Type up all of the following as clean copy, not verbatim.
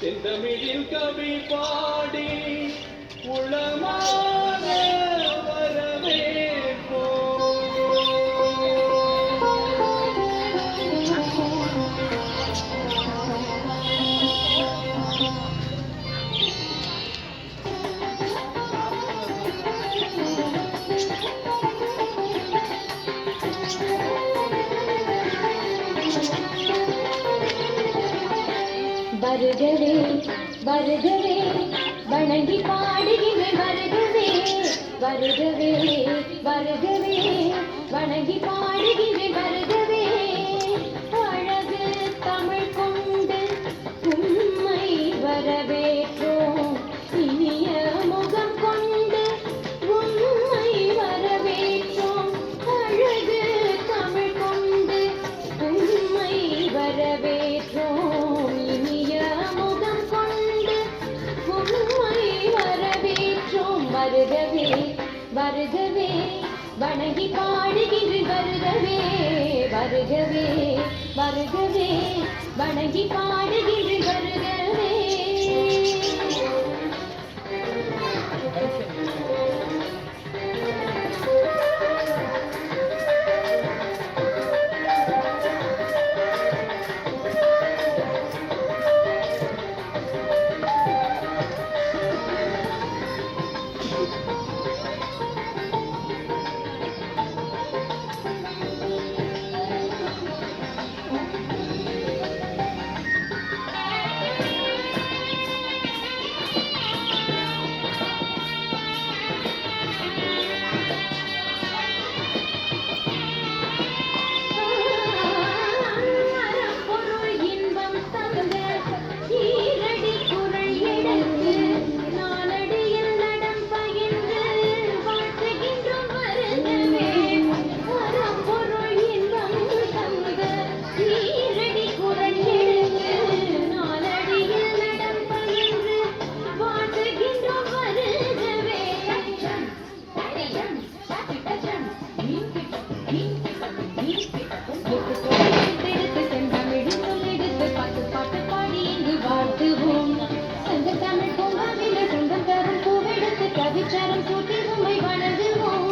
செந்தமிழில் கவி பாடி உளமான வரவேற்போ. வருகவே வருகவே வணங்கி பாடுகிறேன். வருகவே வருகவே வருகவே வணங்கி பாடுகிறேன். வருகவே அழகு தமிழ் கொண்டு உம்மை வரவேற்றோம். இனிய முகம் கொண்டு உம்மை வரவேற்றோம். அழகு தமிழ் கொண்டு உம்மை வரவேற்றோம். வருகவே வருகவே வணங்கி பாடுகிறேன். வருகவே வருகவே வருகவே வணங்கி பாடுகிறேன். வருகவே கவிச்சரம் கூட்டி உம்மை வணங்குவோம்.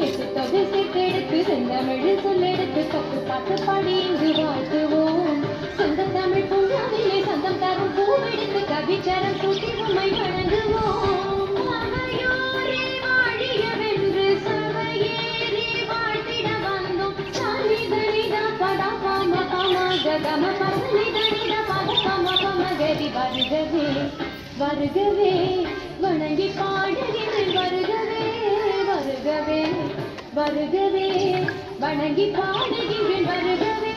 எட்டு தொகை சேர்த்தெடுத்து செந்தமிழில் சொல்லெடுத்து பத்து பாட்டு பாடி இங்கு வாழ்த்துவோம். சொந்த தமிழ் பூங்காவிலே சொந்தம் தரும் பூவெடுத்து கவிச்சரம் கூட்டி உம்மை வணங்குவோம். அவையோரே வாழியவென்று சபையேறி வாழ்த்திட வந்தோம். சாலிதனிதா படா பாம பாமாக கம பசனிதனித பத பம பமகரி. வருகவே வருகவே வணங்கி பாடுகிறேன். வருகவே வருகவே வருகவே வணங்கி பாடுகிறேன். வருகவே